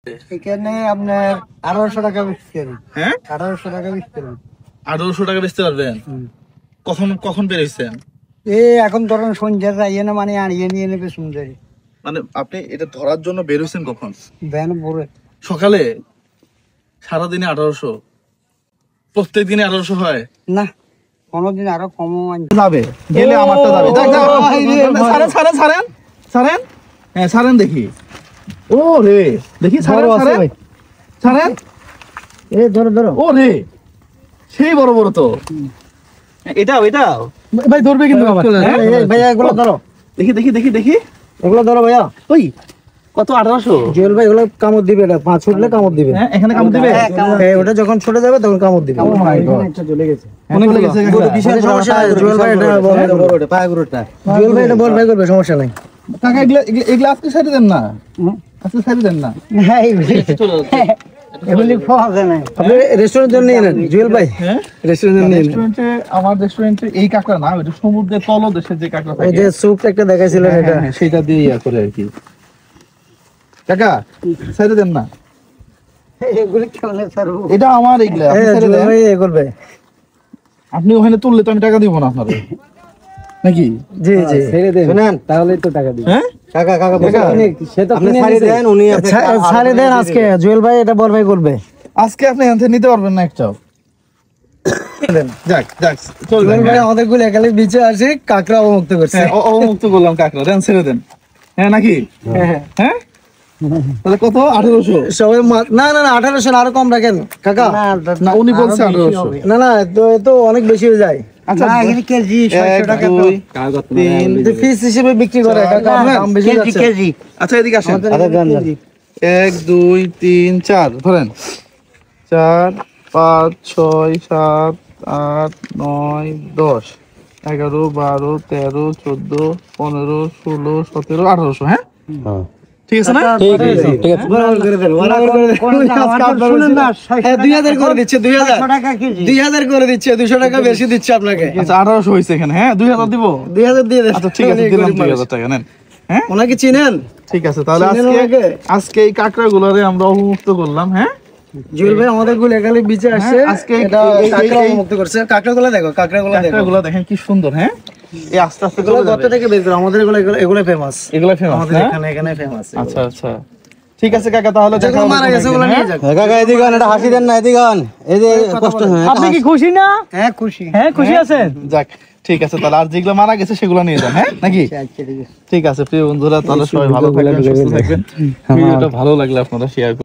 এখানে আপনার 1800 টাকা বিক্রি করি। হ্যাঁ 1800 টাকা বিক্রি করি। 1800 টাকা বেচতে পারবেন? কখন কখন বেরোইছেন? এখন ধরেন সন্ধ্যার যাইয়ে না মানে আনিয়ে নিয়ে নেবে সুন্দরী। মানে আপনি এটা ধরার জন্য বেরোইছেন কখন? ভ্যান ভরে সকালে? সারাদিনে 1800? প্রত্যেক দিনে 1800 হয় না, কোনোদিন আরো কমও যাবে, গেলে আমারটা যাবে। ছাড়েন ছাড়েন ছাড়েন ছাড়েন, হ্যাঁ ছাড়েন দেখি। ও রে দেখি, ছাড়েন ছাড়েন ছাড়েন, ধরো ধরো। ও রে সেই বড় বড় তো। এটাও এটাও ভাই ধরবে কিন্তু ভাইয়া এগুলো ধরো, দেখি দেখি দেখি দেখি, এগুলো ধরো ভাইয়া। ওই কত? 1800? জুয়েল ভাই এগুলো কামড় দিবে, এটা 5 ফুটলে কামড় দিবে। হ্যাঁ এখানে কামড় দিবে? ওটা যখন ছুটে যাবে তখন কামড় দিবে। চলে গেছে, চলে গেছে। বিশাল সমস্যা নাই। জুয়েল ভাই এটা বড় পায়গুলোটা, জুয়েল ভাই এটা বড় ভাই করবে, সমস্যা নাই। কাকা এগুলা এগুলা আজকে ছাড়ি দেন না, আজকে ছাড়ি দেন না। হ্যাঁ এগুলি পাওয়া যায় না। আপনি রেস্টুরেন্ট জন্য নিয়ে নেন জুয়েল ভাই। হ্যাঁ রেস্টুরেন্ট জন্য নিয়ে নেন। রেস্টুরেন্টে, আমার রেস্টুরেন্টে এই কাঁকড়া না, ওইটা সমুদ্রের তলদেশে যে কাঁকড়া ওই থাকে, যে স্যুপ একটা দেখাইছিলেন, এটা সেটা দিয়ে ইয়া করে আর কি। কাকা ছাড়ি দেন না, এগুলি কেমনে ছাড়বো? এটা আমার, এগুলা আপনি ছেড়ে জুয়েল দেন। ভাই এ করবে। আপনি ওখানে তুললে তো আমি টাকা দিব না আপনারে, নাকি? জি জি শুনেন, তাহলেই তো টাকা দিবেন। হ্যাঁ কাকা কাকা সে তো আপনি ছাড়ি দেন, উনি ছাড়ি দেন আজকে। জুয়েল ভাই এটা বড় ভাই করবে আজকে আপনি এখান থেকে নিতে পারবেন না একটাও। যাক যাক চল জুয়েল ভাই আমাদের গুলো একালে বিচে আসে, কাকড়া অবমুক্ত করছে। অবমুক্ত করলাম কাঁকড়া, দেন ছেড়ে দেন। হ্যাঁ নাকি? হ্যাঁ হ্যাঁ তাহলে কত? 1800? সবাই না না না 1800 আরো কম রাখেন কাকা। না উনি বলছে 1800। না না তো অনেক বেশি হয়ে যায়। আচ্ছা কেজি 1 টাকা 2 3 পিস হিসেবে বিক্রি করে কাকা, দাম বেশি যাচ্ছে। আচ্ছা এদিকে আসেন। 1 1 2 3 4 ধরেন, 4 5 6 7 8 9 10 11 12 13 14 15 16 17 1800। হ্যাঁ ঠিক আছে না? ঠিক আছে ঠিক আছে, বরাবর করে দেন, বরাবর করে দেন। শুনুন না, 2000 করে দিচ্ছে, 2000 টাকা কেজি, 2000 করে দিচ্ছে, 200 টাকা বেশি দিচ্ছে আপনাকে। আচ্ছা 1800 হইছে এখানে। হ্যাঁ 2000 দিব? 2000 দিয়ে দেন। আচ্ছা ঠিক আছে, দিলাম 2000 টাকা, নেন। হ্যাঁ ওনাকে চিনেন? ঠিক আছে, তাহলে আজকে আজকে এই কাঁকড়াগুলোরে আমরা অবমুক্ত করলাম। হ্যাঁ জুয়েল ভাই আমাদের গুলো একালে বিচে আসছে, আজকে এটা কাকড়া অবমুক্ত করছে। কাকড়াগুলো দেখো, কাকড়াগুলো দেখো, কাঁকড়াগুলো দেখেন কি সুন্দর। হ্যাঁ এই আস্তে আস্তে এগুলো গত থেকে বের করে আমাদের এগুলো ফেমাস, এগুলো ফেমাস আমাদের না? এখানে ফেমাস। আচ্ছা আচ্ছা ঠিক আছে কাকা, তাহলে দেখা যেগুলো হবে মারা কোনো গেছে একদিন, ওগুলো নিয়ে হ্যাঁ? যাক। কাকা এদিকে আন, এটা হাসি দেন না, এদিকে আন। এই যে কষ্ট হয়। আপনি কি খুশি না? হ্যাঁ খুশি। হ্যাঁ খুশি আছেন? যাক ঠিক আছে, তাহলে আর যেগুলো মারা গেছে সেগুলো নিয়ে যান। হ্যাঁ নাকি? ঠিক আছে প্রিয় বন্ধুরা, তাহলে সবাই ভালো থাকবেন, সুস্থ থাকবেন। ভিডিওটা ভালো লাগলে আপনারা শেয়ার